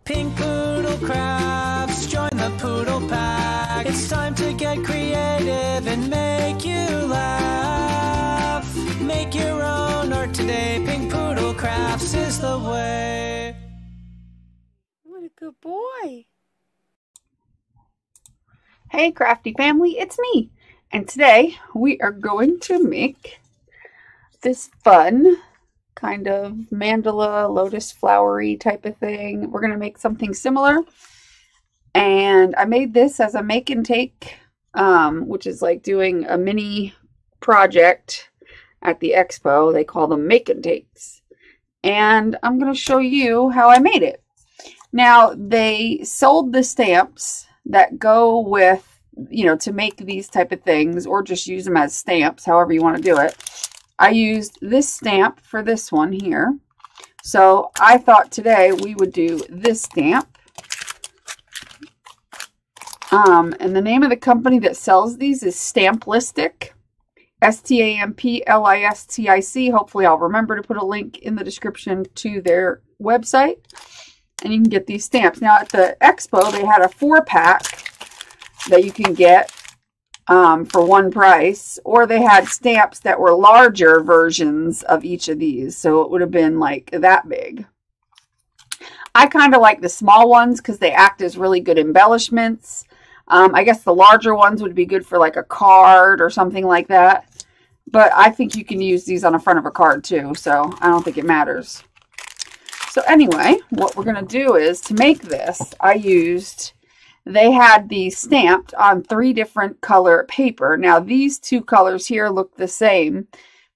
Pink Poodle Crafts, join the Poodle Pack. It's time to get creative and make you laugh. Make your own art today. Pink Poodle Crafts is the way. What a good boy. Hey crafty family, it's me. And today we are going to make this fun kind of mandala, lotus flowery type of thing. We're going to make something similar. And I made this as a make and take, which is like doing a mini project at the expo. They call them make and takes. And I'm going to show you how I made it. Now, they sold the stamps that go with, to make these type of things, or just use them as stamps, however you want to do it. I used this stamp for this one here. So I thought today we would do this stamp. And the name of the company that sells these is Stamplistic. Stamplistic. Hopefully I'll remember to put a link in the description to their website. And you can get these stamps. Now at the expo they had a 4-pack that you can get for one price, or they had stamps that were larger versions of each of these, so it would have been like that big. I kind of like the small ones because they act as really good embellishments. I guess the larger ones would be good for like a card or something like that, but I think you can use these on the front of a card too, so I don't think it matters. So anyway, what we're going to do is, to make this, they had these stamped on 3 different color paper. Now these 2 colors here look the same,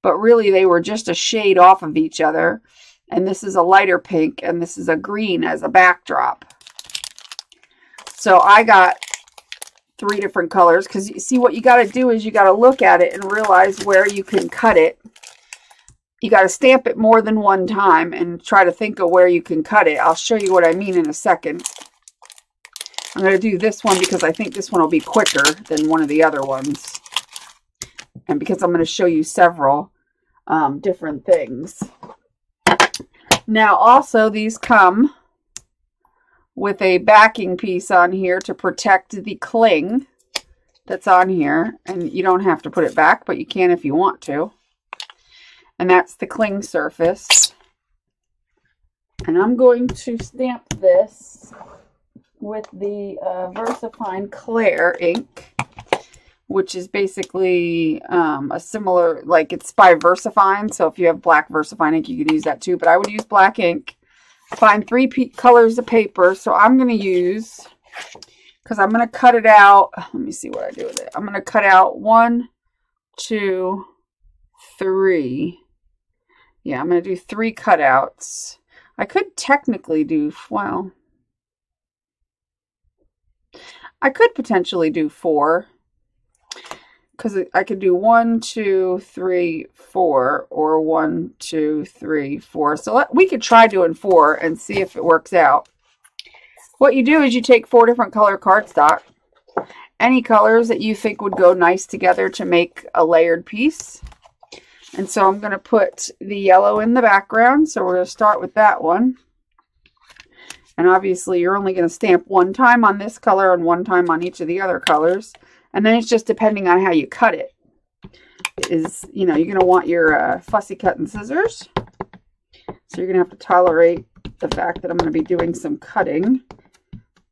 but really they were just a shade off of each other. And this is a lighter pink and this is a green as a backdrop. So I got 3 different colors, because you see what you got to do is you got to look at it and realize where you can cut it. You got to stamp it more than one time and try to think of where you can cut it. I'll show you what I mean in a second. I'm going to do this one because I think this one will be quicker than one of the other ones. And because I'm going to show you several different things. Now also these come with a backing piece on here to protect the cling that's on here. And you don't have to put it back, but you can if you want to. And that's the cling surface. And I'm going to stamp this with the VersaFine Clair ink, which is basically a similar, like it's by VersaFine. So if you have black VersaFine ink, you could use that too. But I would use black ink. Find 3 colors of paper. So I'm going to use, because I'm going to cut it out. Let me see what I do with it. I'm going to cut out 1, 2, 3. Yeah, I'm going to do 3 cutouts. I could technically do, well, I could potentially do 4, because I could do 1, 2, 3, 4, or 1, 2, 3, 4. So we could try doing 4 and see if it works out. What you do is you take 4 different color cardstock, any colors that you think would go nice together to make a layered piece. And so I'm going to put the yellow in the background. So we're going to start with that one. And obviously you're only going to stamp 1 time on this color and 1 time on each of the other colors. And then it's just depending on how you cut it. You're going to want your fussy cutting scissors. So you're going to have to tolerate the fact that I'm going to be doing some cutting.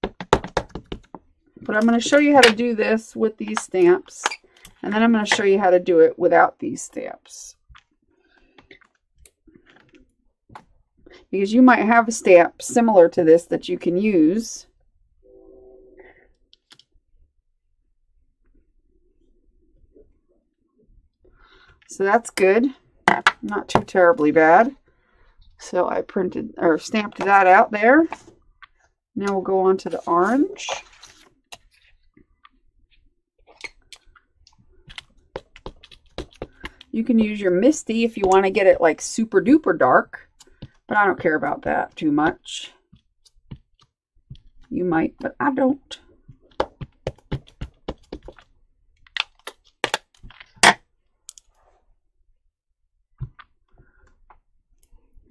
But I'm going to show you how to do this with these stamps. And then I'm going to show you how to do it without these stamps. Because you might have a stamp similar to this that you can use. So that's good. Not too terribly bad. So I printed or stamped that out there. Now we'll go on to the orange. You can use your Misty if you want to get it like super duper dark. But I don't care about that too much. You might, but I don't.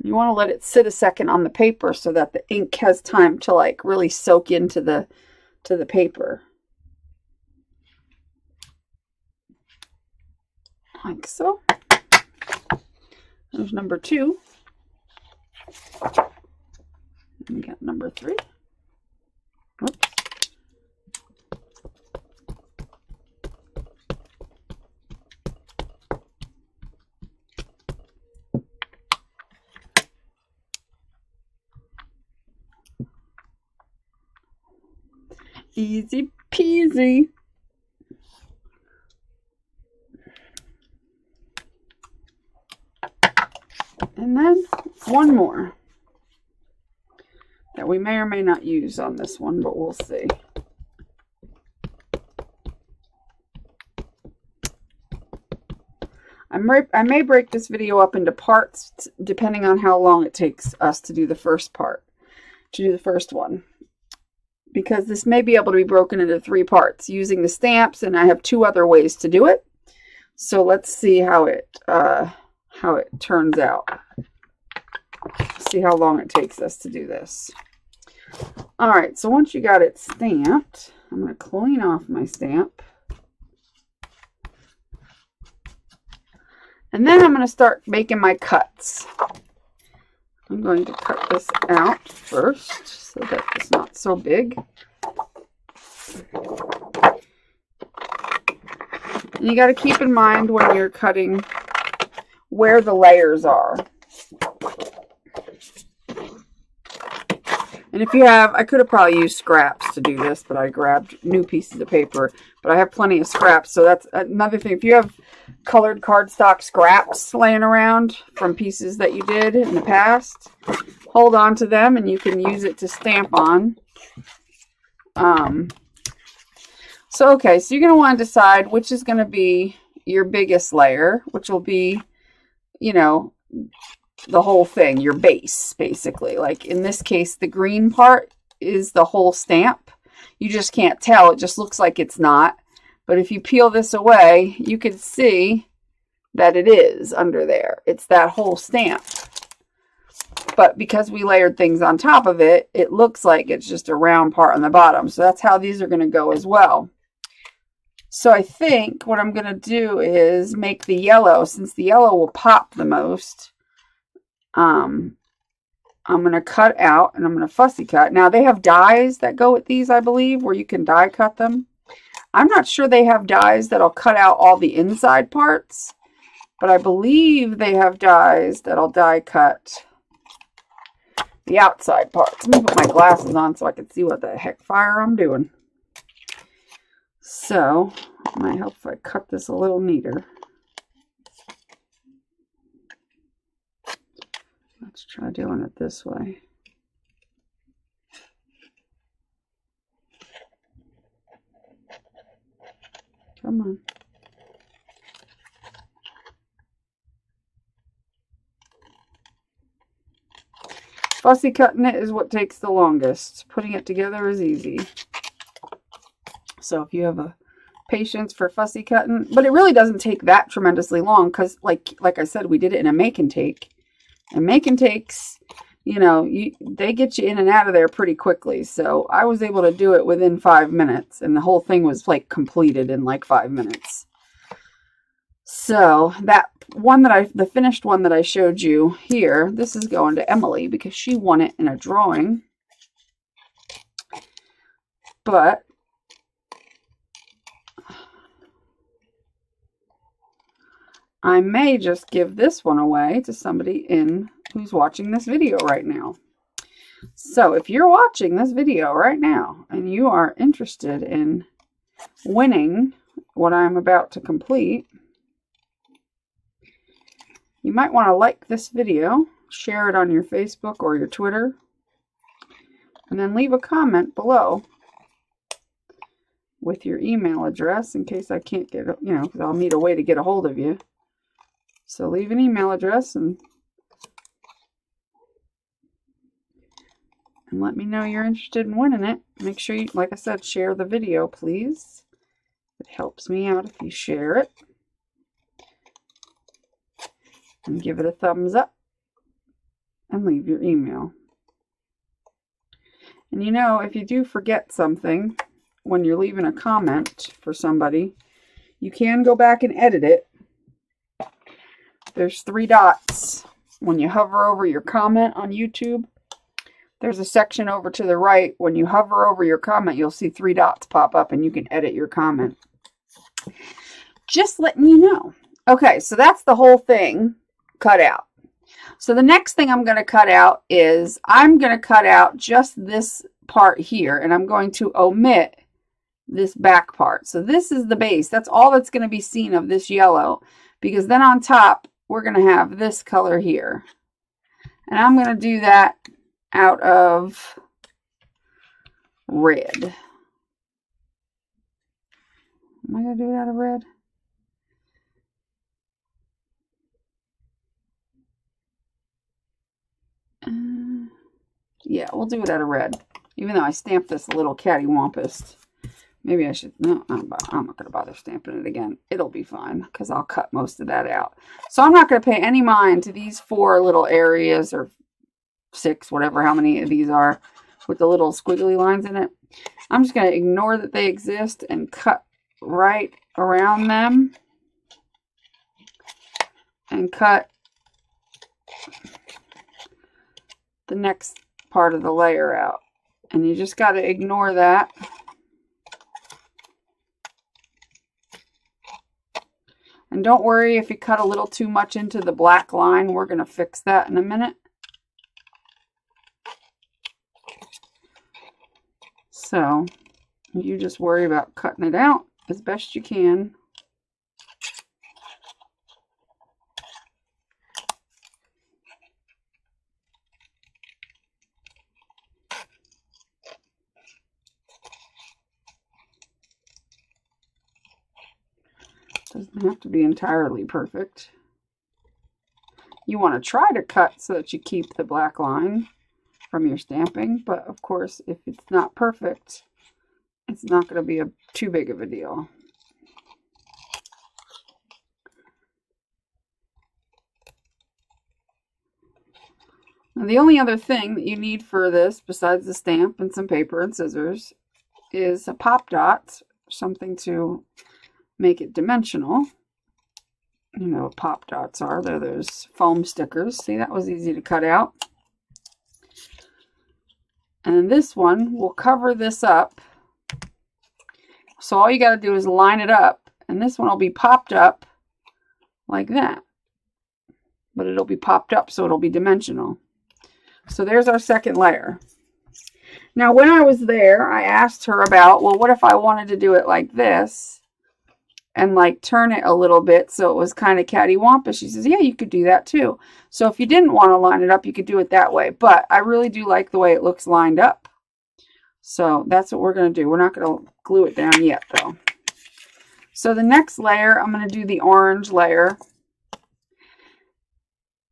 You want to let it sit a second on the paper so that the ink has time to like really soak into the paper. Like so. There's number 2. And we got number 3. Oops. Easy peasy. And then one more that we may or may not use on this one, but we'll see. I may break this video up into parts depending on how long it takes us to do the first part, to do the first one. Because this may be able to be broken into 3 parts using the stamps, and I have 2 other ways to do it. So let's see how it turns out. See how long it takes us to do this. All right, so once you got it stamped, I'm going to clean off my stamp. And then I'm going to start making my cuts. I'm going to cut this out first so that it's not so big. And you got to keep in mind when you're cutting where the layers are. And if you have, I could have probably used scraps to do this, but I grabbed new pieces of paper. But I have plenty of scraps, so that's another thing. If you have colored cardstock scraps laying around from pieces that you did in the past, hold on to them and you can use it to stamp on. Okay, so you're going to want to decide which is going to be your biggest layer, which will be, you know, the whole thing, your base, basically. Like in this case, the green part is the whole stamp. You just can't tell. It just looks like it's not. But if you peel this away, you can see that it is under there. It's that whole stamp. But because we layered things on top of it, it looks like it's just a round part on the bottom. So that's how these are going to go as well. So I think what I'm going to do is make the yellow, since the yellow will pop the most. I'm going to cut out and I'm going to fussy cut. Now they have dies that go with these, I believe, where you can die cut them. I'm not sure they have dies that'll cut out all the inside parts, but I believe they have dies that'll die cut the outside parts. Let me put my glasses on so I can see what the heck fire I'm doing. So it might help if I cut this a little neater. Let's try doing it this way. Come on. Fussy cutting it is what takes the longest. Putting it together is easy. So if you have a patience for fussy cutting, but it really doesn't take that tremendously long because like I said, we did it in a make and take. And make and takes, you know, they get you in and out of there pretty quickly. So I was able to do it within 5 minutes. And the whole thing was like completed in like 5 minutes. So that one the finished one that I showed you here, this is going to Emily because she won it in a drawing. But I may just give this one away to somebody who's watching this video right now. So if you're watching this video right now and you are interested in winning what I'm about to complete, you might want to like this video, share it on your Facebook or your Twitter, and then leave a comment below with your email address in case I can't get, you know, because I'll need a way to get a hold of you. So leave an email address and let me know you're interested in winning it. Make sure you, like I said, share the video, please. It helps me out if you share it. And give it a thumbs up. and leave your email. And you know, if you do forget something when you're leaving a comment for somebody, you can go back and edit it. There's 3 dots. When you hover over your comment on YouTube, there's a section over to the right. When you hover over your comment, you'll see 3 dots pop up and you can edit your comment. Just letting you know. Okay, so that's the whole thing cut out. So the next thing I'm going to cut out is I'm going to cut out just this part here, and I'm going to omit this back part. So this is the base. That's all that's going to be seen of this yellow, because then on top we're going to have this color here. And I'm going to do that out of red. Am I going to do it out of red? Yeah, we'll do it out of red. Even though I stamped this a little cattywampus. Maybe I should, no, I'm not going to bother stamping it again. It'll be fine because I'll cut most of that out. So I'm not going to pay any mind to these 4 little areas, or 6, whatever, how many of these are, with the little squiggly lines in it. I'm just going to ignore that they exist and cut right around them. And cut the next part of the layer out. And you just got to ignore that. And don't worry if you cut a little too much into the black line. We're going to fix that in a minute. So you just worry about cutting it out as best you can. Doesn't have to be entirely perfect. You want to try to cut so that you keep the black line from your stamping, but of course if it's not perfect, it's not going to be too big of a deal. Now, the only other thing that you need for this, besides the stamp and some paper and scissors, is a pop dot, something to make it dimensional. You know what pop dots are. They're those foam stickers. See, that was easy to cut out. And then this one will cover this up. So all you got to do is line it up, and this one will be popped up like that. But it'll be popped up, so it'll be dimensional. So there's our second layer. Now, when I was there, I asked her about, well, what if I wanted to do it like this and like turn it a little bit so it was kind of cattywampus? She says, yeah, you could do that too. So if you didn't want to line it up, you could do it that way. But I really do like the way it looks lined up. So that's what we're going to do. We're not going to glue it down yet, though. So the next layer, I'm going to do the orange layer.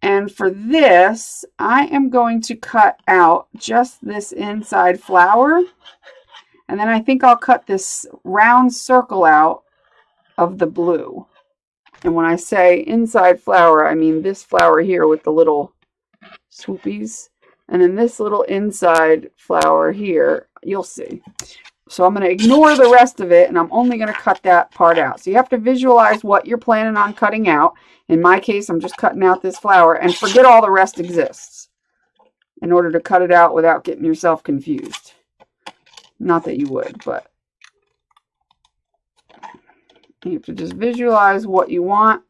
And for this, I am going to cut out just this inside flower. And then I think I'll cut this round circle out of the blue. And when I say inside flower, I mean this flower here with the little swoopies. And then this little inside flower here, you'll see. So I'm going to ignore the rest of it, and I'm only going to cut that part out. So you have to visualize what you're planning on cutting out. In my case, I'm just cutting out this flower, and forget all the rest exists in order to cut it out without getting yourself confused. Not that you would, but you have to just visualize what you want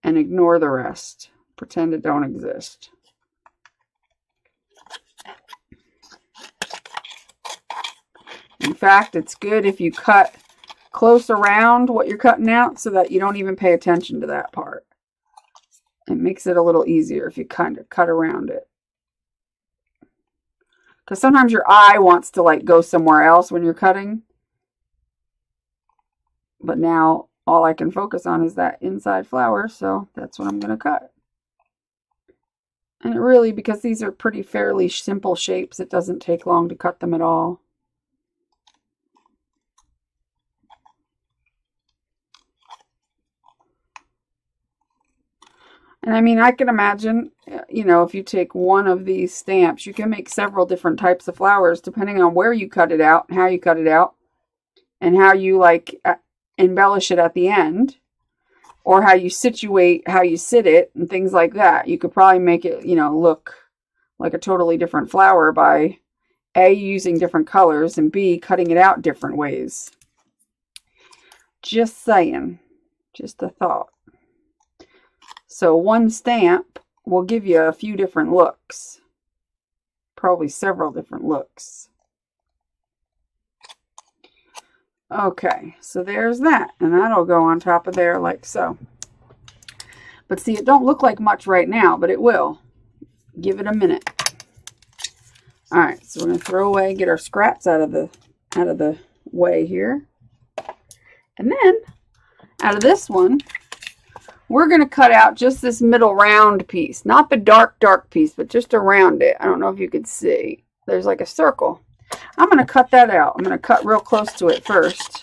and ignore the rest. Pretend it don't exist. In fact, it's good if you cut close around what you're cutting out so that you don't even pay attention to that part. It makes it a little easier if you kind of cut around it. Because sometimes your eye wants to like go somewhere else when you're cutting. But now all I can focus on is that inside flower, so that's what I'm going to cut. And it really, because these are pretty fairly simple shapes, it doesn't take long to cut them at all. And I mean, I can imagine, you know, if you take one of these stamps, you can make several different types of flowers depending on where you cut it out, how you cut it out, and how you like embellish it at the end, or how you situate, how you sit it, and things like that. You could probably make it, you know, look like a totally different flower by A, using different colors, and B, cutting it out different ways. Just saying. Just a thought. So one stamp will give you a few different looks. Probably several different looks. Okay, so there's that. And that'll go on top of there like so. But see, it don't look like much right now, but it will. Give it a minute. Alright, so we're going to throw away, get our scraps out of the way here. And then, out of this one, we're going to cut out just this middle round piece. Not the dark piece, but just around it. I don't know if you could see. There's like a circle. I'm going to cut that out. I'm going to cut real close to it first.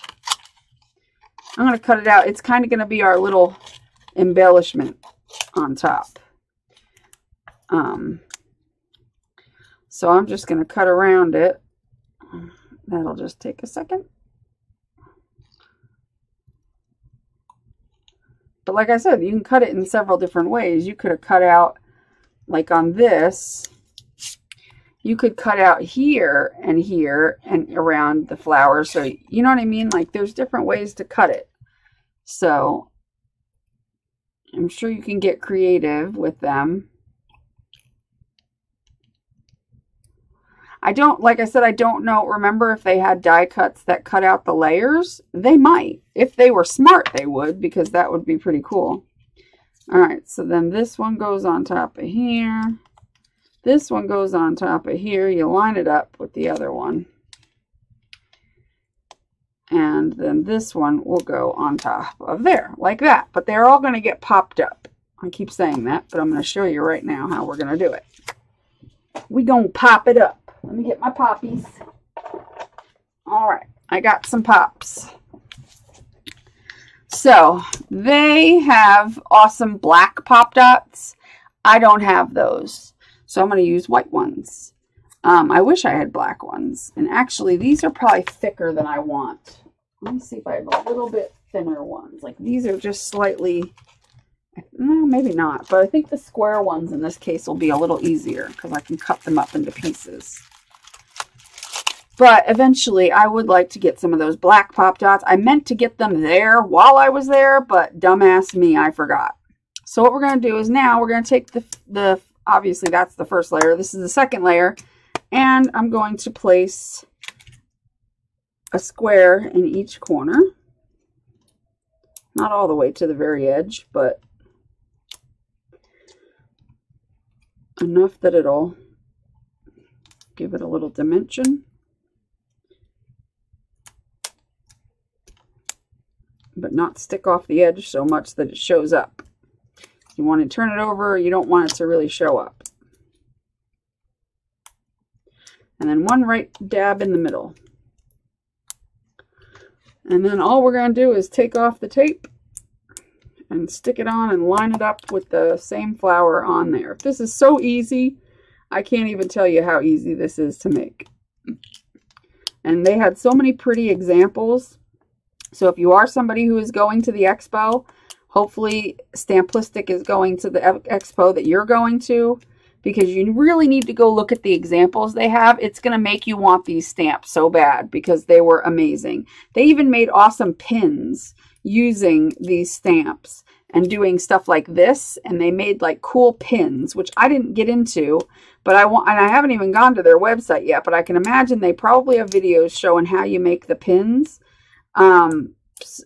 I'm going to cut it out. It's kind of going to be our little embellishment on top. So I'm just going to cut around it. That'll just take a second. But like I said, you can cut it in several different ways. You could have cut out, like on this, you could cut out here and around the flower. So, you know what I mean? Like there's different ways to cut it. So, I'm sure you can get creative with them. I don't, like I said, I don't know, remember if they had die cuts that cut out the layers? They might. If they were smart, they would, because that would be pretty cool. Alright, so then this one goes on top of here. This one goes on top of here. You line it up with the other one. And then this one will go on top of there, like that. But they're all going to get popped up. I keep saying that, but I'm going to show you right now how we're going to do it. We're going to pop it up. Let me get my poppies. All right, I got some pops. So, they have awesome black pop dots. I don't have those. So, I'm going to use white ones. I wish I had black ones. And actually, these are probably thicker than I want. Let me see if I have a little bit thinner ones. Like, these are just slightly... No, maybe not. But I think the square ones in this case will be a little easier because I can cut them up into pieces. But eventually, I would like to get some of those black pop dots. I meant to get them there while I was there, but dumbass me, I forgot. So what we're going to do is now we're going to take the obviously that's the first layer. This is the second layer. And I'm going to place a square in each corner. Not all the way to the very edge, but enough that it'll give it a little dimension. But not stick off the edge so much that it shows up. You want to turn it over, you don't want it to really show up. And then one right dab in the middle. And then all we're going to do is take off the tape and stick it on and line it up with the same flower on there. This is so easy. I can't even tell you how easy this is to make. And they had so many pretty examples. So if you are somebody who is going to the expo, hopefully Stamplistic is going to the expo that you're going to, because you really need to go look at the examples they have. It's going to make you want these stamps so bad because they were amazing. They even made awesome pins using these stamps and doing stuff like this, and they made like cool pins, which I didn't get into, but I haven't even gone to their website yet, but I can imagine they probably have videos showing how you make the pins.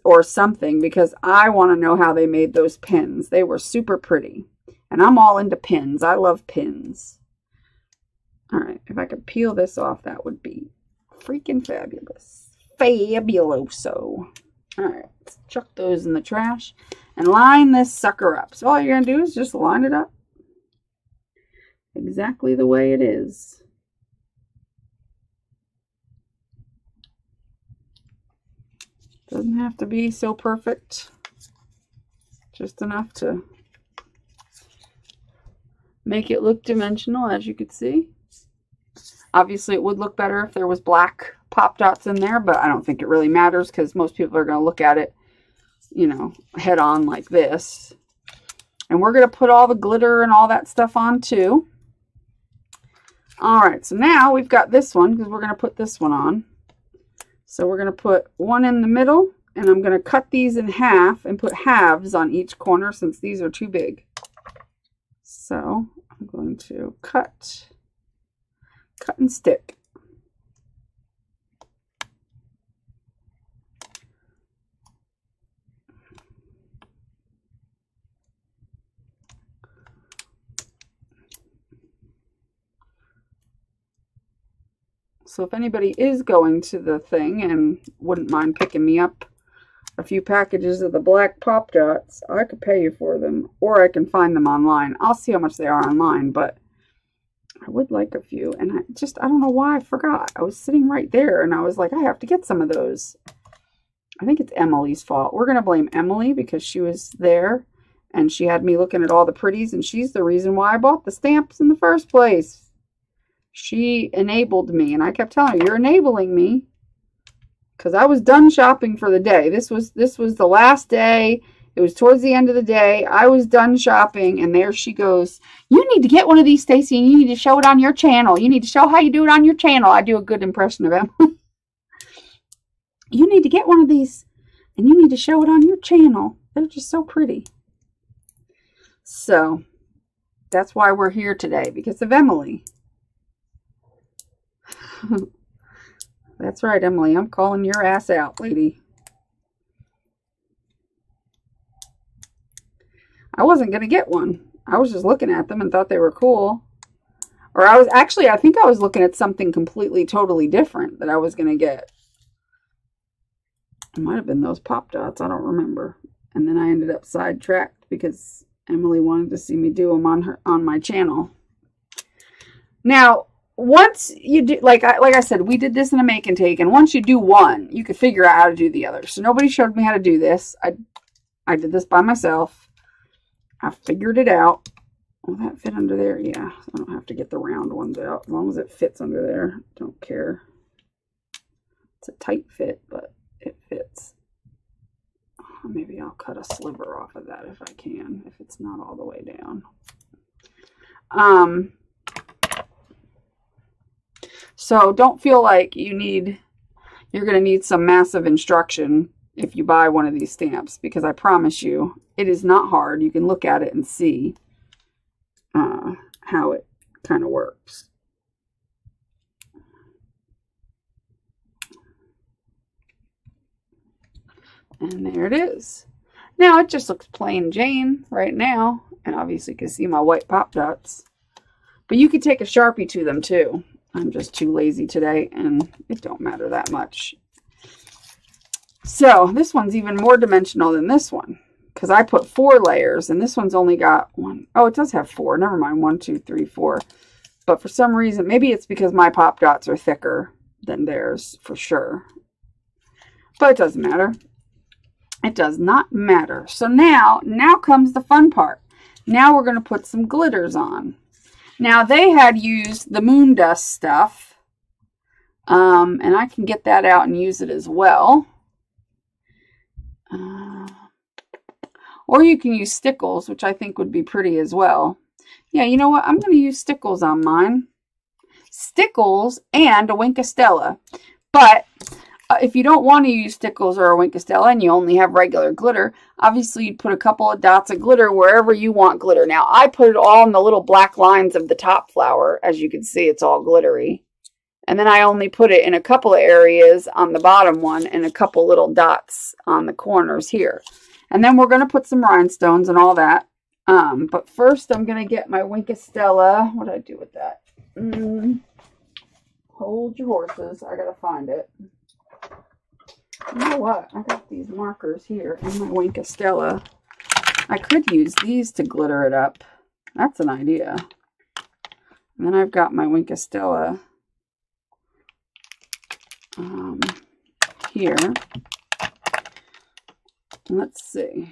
Or something, because I want to know how they made those pins. They were super pretty. And I'm all into pins. I love pins. Alright, if I could peel this off, that would be freaking fabulous. Fabuloso. Alright, let's chuck those in the trash and line this sucker up. So all you're going to do is just line it up exactly the way it is. Doesn't have to be so perfect. Just enough to make it look dimensional, as you could see. Obviously, it would look better if there was black pop dots in there, but I don't think it really matters because most people are going to look at it, you know, head on like this. And we're going to put all the glitter and all that stuff on too. All right, so now we've got this one because we're going to put this one on. So we're going to put one in the middle, and I'm going to cut these in half and put halves on each corner since these are too big. So I'm going to cut and stick. So if anybody is going to the thing and wouldn't mind picking me up a few packages of the black pop dots, I could pay you for them, or I can find them online. I'll see how much they are online, but I would like a few. And I don't know why I forgot. I was sitting right there and I was like, I have to get some of those. I think it's Emily's fault. We're going to blame Emily because she was there and she had me looking at all the pretties, and she's the reason why I bought the stamps in the first place. She enabled me, and I kept telling her, you're enabling me, because I was done shopping for the day. This was the last day. It was towards the end of the day. I was done shopping, and there she goes. You need to get one of these, Stacy, and you need to show it on your channel. You need to show how you do it on your channel. I do a good impression of Emily. You need to get one of these, and you need to show it on your channel. They're just so pretty. So that's why we're here today, because of Emily. That's right, Emily. I'm calling your ass out, lady. I wasn't going to get one. I was just looking at them and thought they were cool. Or I think I was looking at something completely, totally different that I was going to get. It might have been those pop dots. I don't remember. And then I ended up sidetracked because Emily wanted to see me do them on my channel. Now, once you do, like I said, we did this in a make and take, and once you do one, you can figure out how to do the other. So nobody showed me how to do this. I did this by myself. I figured it out. Will that fit under there? Yeah, I don't have to get the round ones out. As long as it fits under there, don't care. It's a tight fit, but it fits. Maybe I'll cut a sliver off of that if I can, if it's not all the way down. So don't feel like you're going to need some massive instruction if you buy one of these stamps, because I promise you, it is not hard. You can look at it and see how it kind of works. And there it is. Now it just looks plain Jane right now, and obviously you can see my white pop dots. But you could take a Sharpie to them too. I'm just too lazy today, and it don't matter that much. So this one's even more dimensional than this one, because I put 4 layers, and this one's only got 1. Oh, it does have 4. Never mind. 1, 2, 3, 4. But for some reason, maybe it's because my pop dots are thicker than theirs, for sure. But it doesn't matter. It does not matter. So now comes the fun part. Now we're going to put some glitters on. Now, they had used the moon dust stuff, and I can get that out and use it as well. Or you can use stickles, which I think would be pretty as well. Yeah, you know what? I'm going to use stickles on mine. Stickles and a Wink of Stella. But if you don't want to use stickles or a Wink of Stella and you only have regular glitter, obviously you'd put a couple of dots of glitter wherever you want glitter. Now, I put it all in the little black lines of the top flower. As you can see, it's all glittery. And then I only put it in a couple of areas on the bottom one and a couple little dots on the corners here. And then we're going to put some rhinestones and all that. But first, I'm going to get my Wink of Stella. What did I do with that? Hold your horses. I got to find it. You know what? I got these markers here in my Wink of Stella. I could use these to glitter it up. That's an idea. And then I've got my Wink of Stella here. Let's see.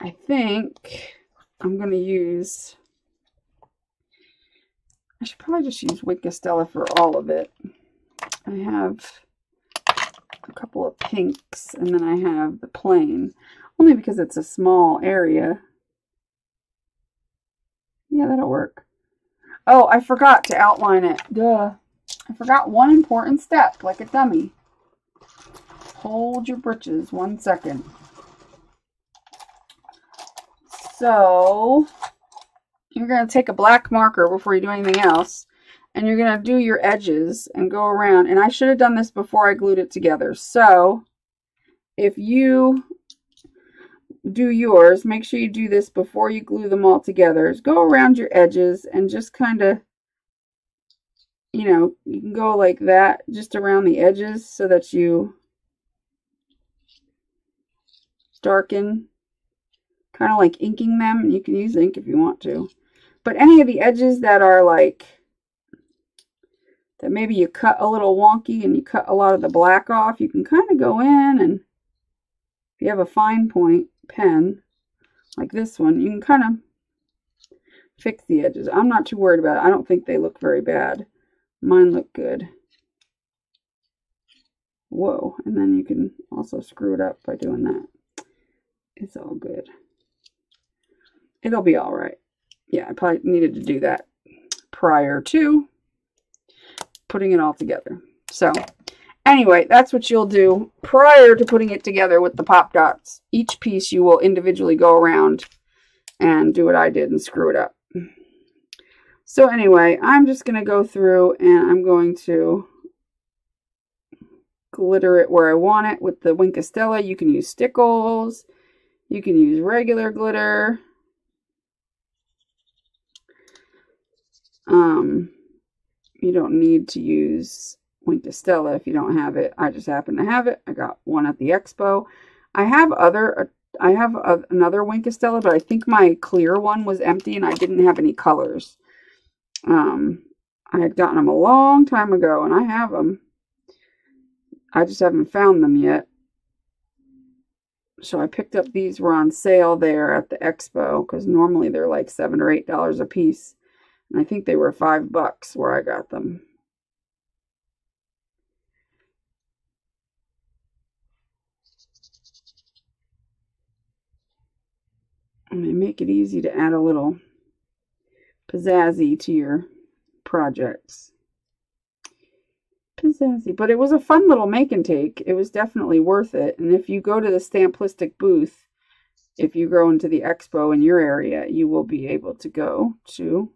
I think I'm going to use, I should probably just use Wink Stella for all of it. I have a couple of pinks, and then I have the plain, only because it's a small area. Yeah, that'll work. Oh, I forgot to outline it. Duh. I forgot one important step, like a dummy. Hold your britches 1 second. So, you're going to take a black marker before you do anything else, and you're going to do your edges and go around. And I should have done this before I glued it together. So, if you do yours, make sure you do this before you glue them all together. Go around your edges and just kind of, you know, you can go like that, just around the edges so that you darken, kind of like inking them. You can use ink if you want to. But any of the edges that are like, that maybe you cut a little wonky and you cut a lot of the black off, you can kind of go in, and if you have a fine point pen like this one, you can kind of fix the edges. I'm not too worried about it. I don't think they look very bad. Mine look good. Whoa, and then you can also screw it up by doing that. It's all good. It'll be all right. Yeah, I probably needed to do that prior to putting it all together. So anyway, that's what you'll do prior to putting it together with the pop dots. Each piece you will individually go around and do what I did and screw it up. So anyway, I'm just going to go through and I'm going to glitter it where I want it with the Wink Stella. You can use stickles. You can use regular glitter. You don't need to use Wink Stella if you don't have it. I just happen to have it. I got one at the expo. I have another Wink Stella, but I think my clear one was empty and I didn't have any colors. I had gotten them a long time ago and I have them. I just haven't found them yet. So I picked up these, were on sale there at the expo, because normally they're like $7 or $8 a piece. And I think they were $5 where I got them. And they make it easy to add a little pizzazzy to your projects. Pizzazzy. But it was a fun little make and take. It was definitely worth it. And if you go to the Stamplistic booth, if you go into the expo in your area, you will be able to go to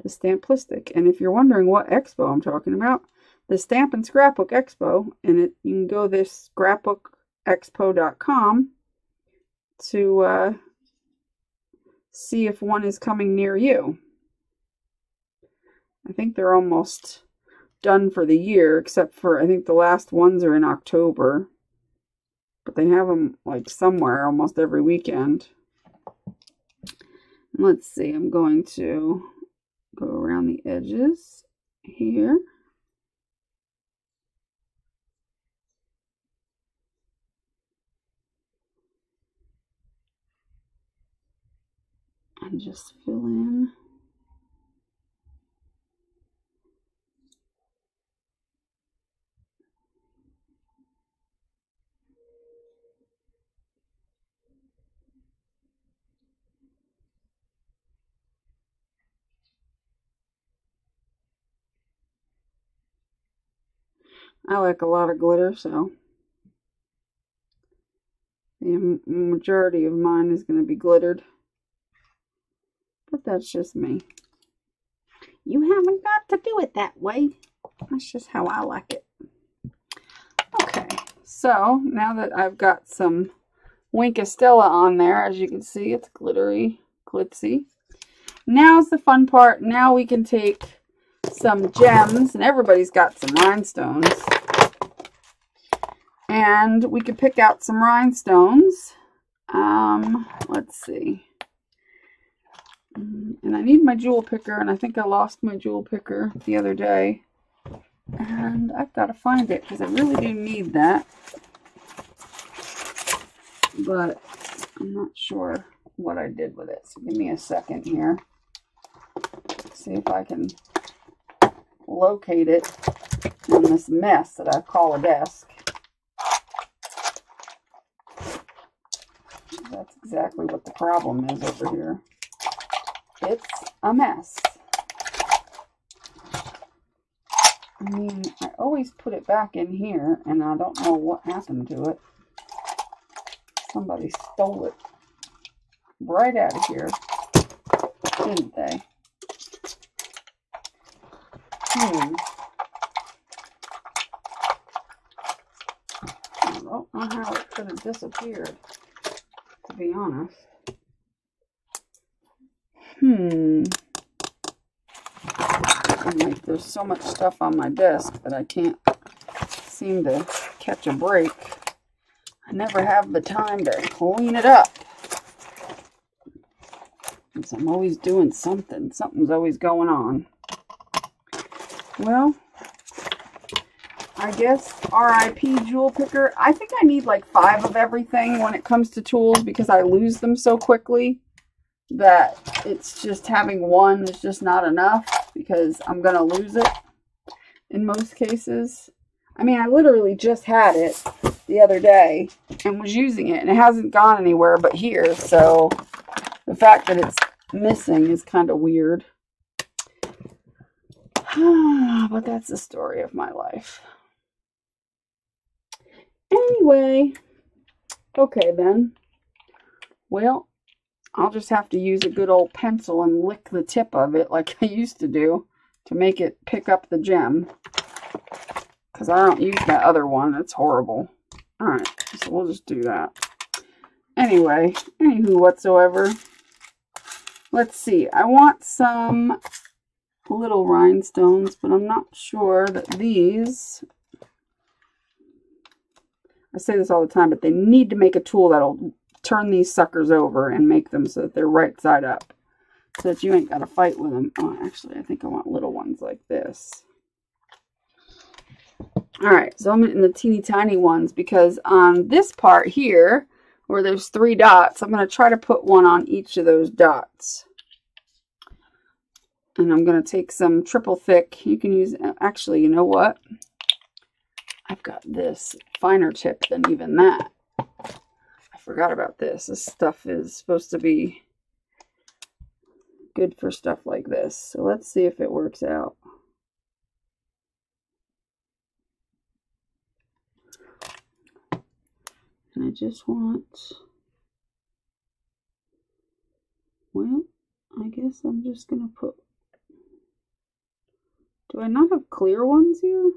the Stamplistic. And if you're wondering what expo I'm talking about, the Stamp and Scrapbook Expo, and you can go this scrapbookexpo.com to see if one is coming near you. I think they're almost done for the year, except for I think the last ones are in October, but they have them like somewhere almost every weekend. Let's see, I'm going to go around the edges here. And just fill in. I like a lot of glitter, so the majority of mine is going to be glittered. But that's just me. You haven't got to do it that way. That's just how I like it. Okay, so now that I've got some Wink Stella on there, as you can see, it's glittery, glitzy. Now's the fun part. Now we can take some gems, and everybody's got some rhinestones. And we could pick out some rhinestones. Let's see. And I need my jewel picker, and I think I lost my jewel picker the other day. And I've got to find it, because I really do need that. But I'm not sure what I did with it. So give me a second here. See if I can locate it in this mess that I call a desk. That's exactly what the problem is over here. It's a mess. I mean, I always put it back in here, and I don't know what happened to it. Somebody stole it right out of here, didn't they? I don't know how it could have disappeared, to be honest. I'm like, there's so much stuff on my desk that I can't seem to catch a break. I never have the time to clean it up. Because I'm always doing something. Something's always going on. Well, I guess RIP jewel picker. I think I need like 5 of everything when it comes to tools because I lose them so quickly that it's just having one is just not enough because I'm going to lose it in most cases. I mean, I literally just had it the other day and was using it and it hasn't gone anywhere but here. So the fact that it's missing is kind of weird. But that's the story of my life. Anyway, okay then. Well, I'll just have to use a good old pencil and lick the tip of it like I used to do to make it pick up the gem. Because I don't use that other one. It's horrible. Alright, so we'll just do that. Anyway, anywho whatsoever. Let's see. I want some little rhinestones, but I'm not sure that these... I say this all the time, but they need to make a tool that'll turn these suckers over and make them so that they're right side up. So that you ain't got to fight with them. Oh, actually, I think I want little ones like this. Alright, so I'm in the teeny tiny ones because on this part here, where there's 3 dots, I'm going to try to put one on each of those dots. And I'm going to take some triple thick. You can use, actually, you know what? I've got this finer tip than even that. I forgot about this. This stuff is supposed to be good for stuff like this. So let's see if it works out. And I just want, well, I guess I'm just going to put, do I not have clear ones here?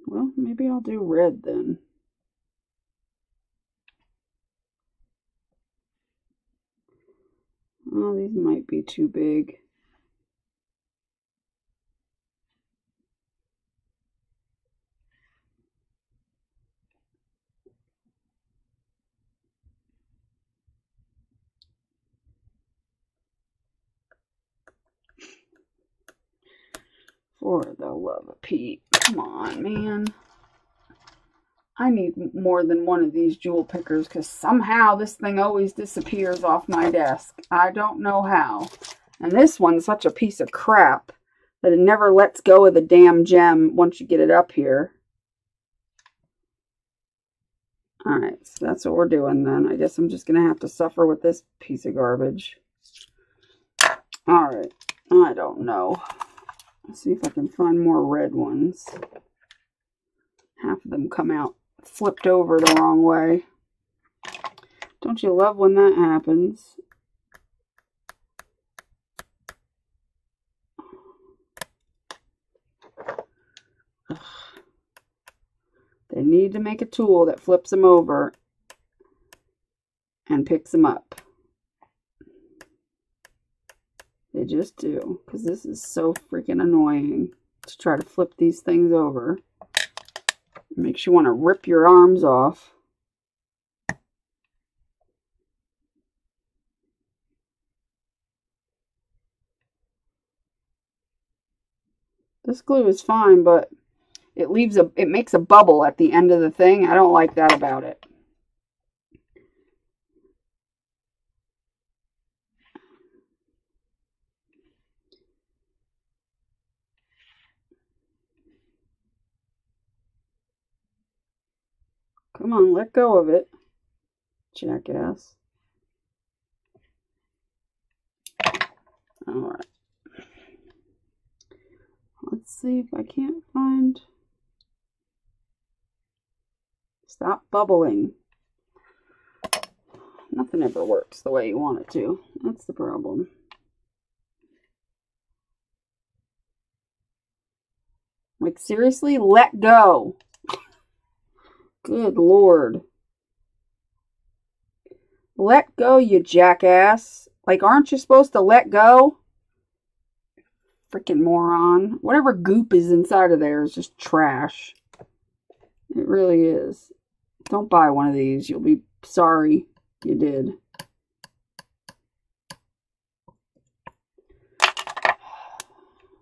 Well, maybe I'll do red then. Oh, these might be too big. For the love of Pete. Come on, man. I need more than one of these jewel pickers because somehow this thing always disappears off my desk. I don't know how. And this one's such a piece of crap that it never lets go of the damn gem once you get it up here. Alright, so that's what we're doing then. I guess I'm just going to have to suffer with this piece of garbage. Alright, I don't know. Let's see if I can find more red ones. Half of them come out flipped over the wrong way. Don't you love when that happens? Ugh. They need to make a tool that flips them over and picks them up. They just do, because this is so freaking annoying to try to flip these things over. It makes you want to rip your arms off. This glue is fine, but it makes a bubble at the end of the thing. I don't like that about it. Come on, let go of it, jackass. All right. Let's see if I can't find. Stop bubbling. Nothing ever works the way you want it to. That's the problem. Like, seriously, let go. Good Lord. Let go, you jackass. Like, aren't you supposed to let go? Freaking moron. Whatever goop is inside of there is just trash. It really is. Don't buy one of these. You'll be sorry you did.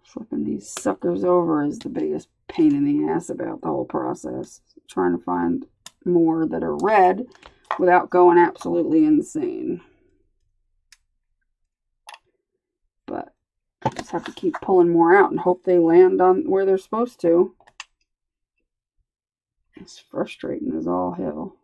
Flipping these suckers over is the biggest pain in the ass about the whole process. Trying to find more that are red without going absolutely insane. But I just have to keep pulling more out and hope they land on where they're supposed to. It's frustrating as all hell.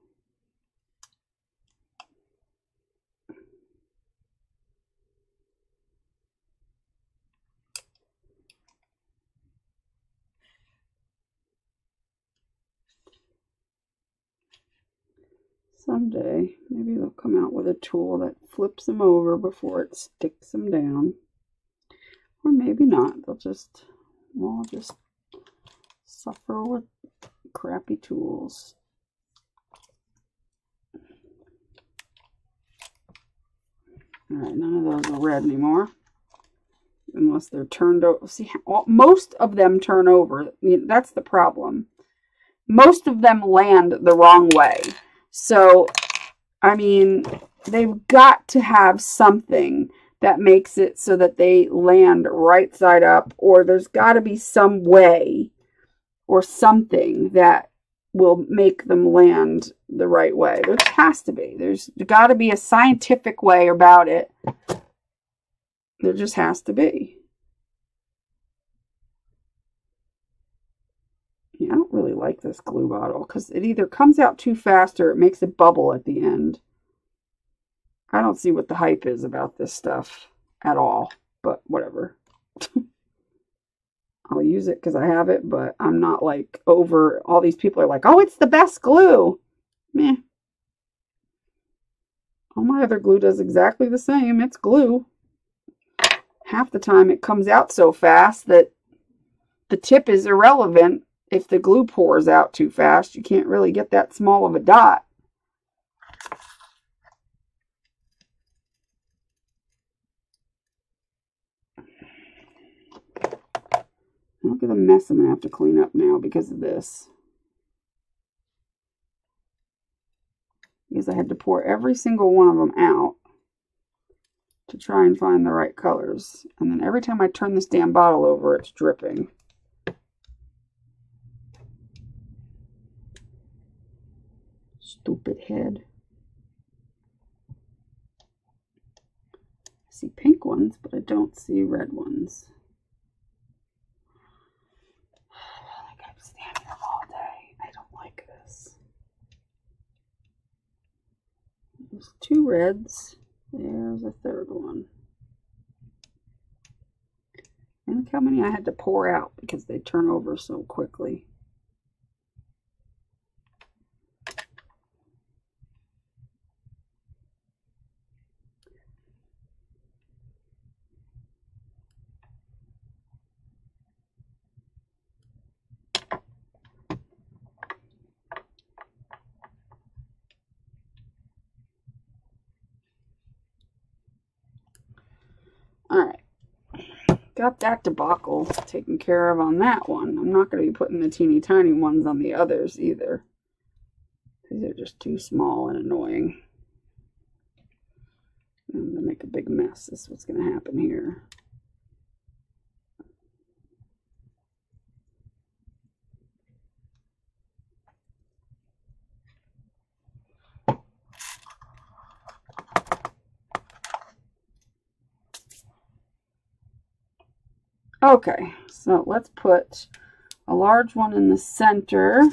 Someday, maybe they'll come out with a tool that flips them over before it sticks them down. Or maybe not. We'll just suffer with crappy tools. Alright, none of those are red anymore. Unless they're turned over. See, most of them turn over. I mean, that's the problem. Most of them land the wrong way. So, I mean, they've got to have something that makes it so that they land right side up, or there's got to be some way or something that will make them land the right way. There has to be. There's got to be a scientific way about it. There just has to be. Yeah, I don't really like this glue bottle because it either comes out too fast or it makes it bubble at the end. I don't see what the hype is about this stuff at all, but whatever. I'll use it because I have it, but I'm not like over. All these people are like, oh, it's the best glue. Meh. All my other glue does exactly the same. It's glue. Half the time it comes out so fast that the tip is irrelevant. If the glue pours out too fast, you can't really get that small of a dot. Look at the mess I'm going to have to clean up now because of this. Because I had to pour every single one of them out to try and find the right colors. And then every time I turn this damn bottle over, it's dripping. Stupid head. I see pink ones, but I don't see red ones. I think I'm standing here all day. I don't like this. There's two reds. There's a third one. And look how many I had to pour out because they turn over so quickly. Alright, got that debacle taken care of on that one. I'm not going to be putting the teeny tiny ones on the others either. These are just too small and annoying. I'm going to make a big mess. This is what's going to happen here. Okay, so let's put a large one in the center.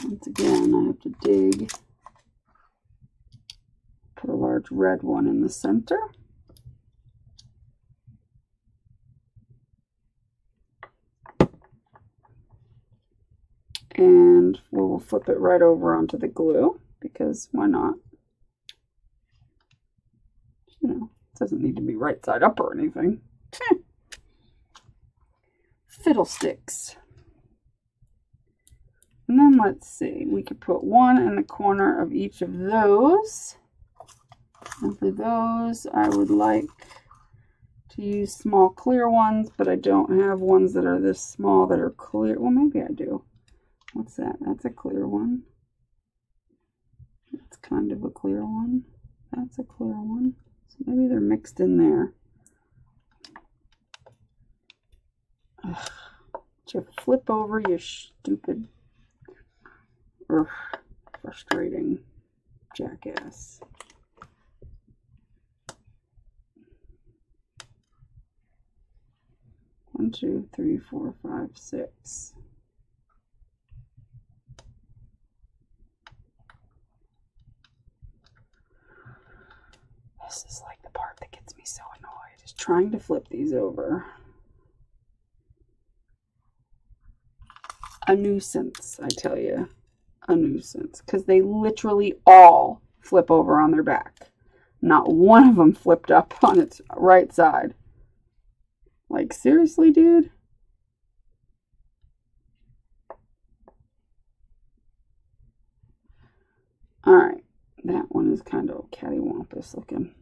Once again, I have to dig. Put a large red one in the center. And we'll flip it right over onto the glue, because why not? You know, it doesn't need to be right side up or anything. Fiddlesticks. And then let's see, we could put one in the corner of each of those. And for those, I would like to use small clear ones, but I don't have ones that are this small that are clear. Well, maybe I do. What's that? That's a clear one. That's kind of a clear one. That's a clear one. So maybe they're mixed in there. Ugh. You flip over, you stupid, frustrating jackass. One, two, three, four, five, six. This is like the part that gets me so annoyed, is trying to flip these over. A nuisance, I tell you. A nuisance. Because they literally all flip over on their back. Not one of them flipped up on its right side. Like, seriously, dude? Alright. That one is kind of cattywampus looking.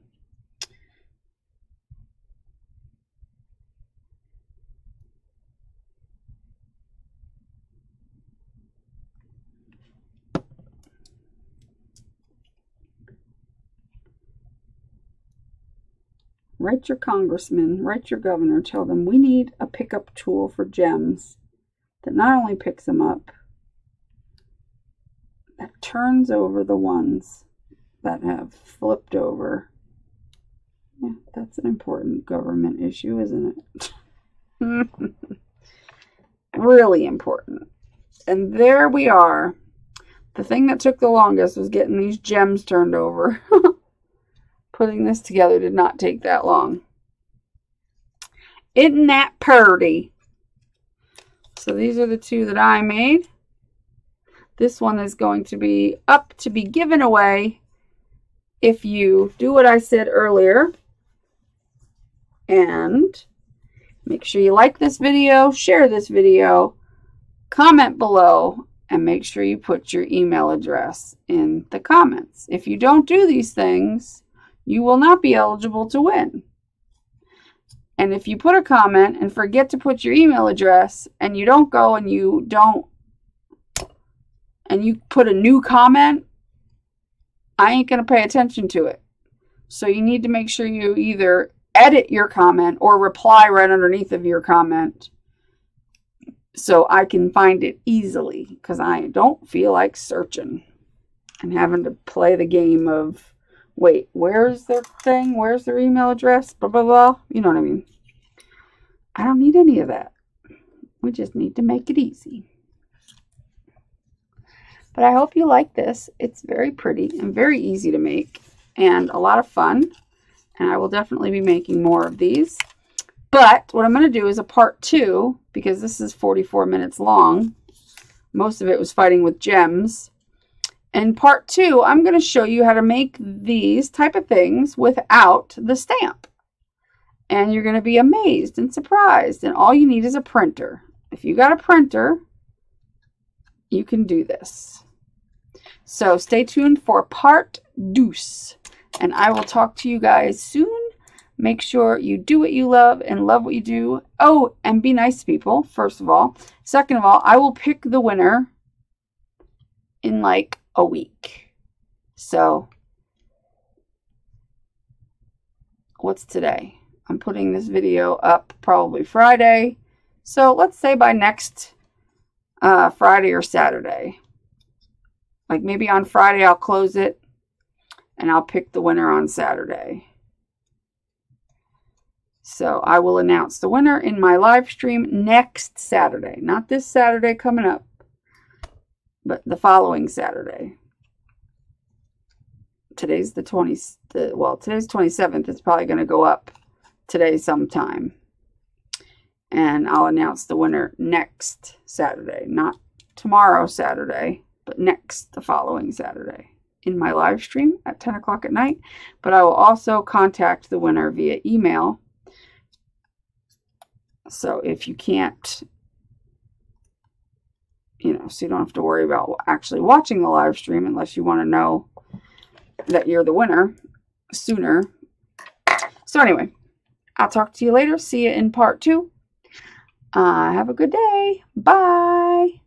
Write your congressman, write your governor, tell them we need a pickup tool for gems that not only picks them up, that turns over the ones that have flipped over. Yeah, that's an important government issue, isn't it? Really important. And there we are. The thing that took the longest was getting these gems turned over. Putting this together did not take that long. Isn't that purty? So these are the two that I made. This one is going to be up to be given away if you do what I said earlier. And make sure you like this video, share this video, comment below, and make sure you put your email address in the comments. If you don't do these things, you will not be eligible to win. And if you put a comment and forget to put your email address, and you don't go and you put a new comment, I ain't going to pay attention to it. So you need to make sure you either edit your comment or reply right underneath of your comment so I can find it easily, because I don't feel like searching and having to play the game of, wait, where's their thing? Where's their email address? Blah, blah, blah. You know what I mean? I don't need any of that. We just need to make it easy. But I hope you like this. It's very pretty and very easy to make and a lot of fun. And I will definitely be making more of these. But what I'm going to do is a part 2, because this is 44 minutes long. Most of it was fighting with gems. In part 2, I'm going to show you how to make these type of things without the stamp. And you're going to be amazed and surprised. And all you need is a printer. If you got a printer, you can do this. So stay tuned for part 2. And I will talk to you guys soon. Make sure you do what you love and love what you do. Oh, and be nice to people, first of all. Second of all, I will pick the winner in like a week. So, what's today? I'm putting this video up probably Friday. So, let's say by next Friday or Saturday. Like maybe on Friday I'll close it. and I'll pick the winner on Saturday. So I will announce the winner in my live stream next Saturday. Not this Saturday coming up, but the following Saturday. Today's the 27th. It's probably going to go up today sometime. And I'll announce the winner next Saturday. Not tomorrow Saturday, but the following Saturday in my live stream at 10 o'clock at night. But I will also contact the winner via email. So if you can't, so you don't have to worry about actually watching the live stream unless you want to know that you're the winner sooner. So anyway, I'll talk to you later. See you in part 2. Have a good day. Bye.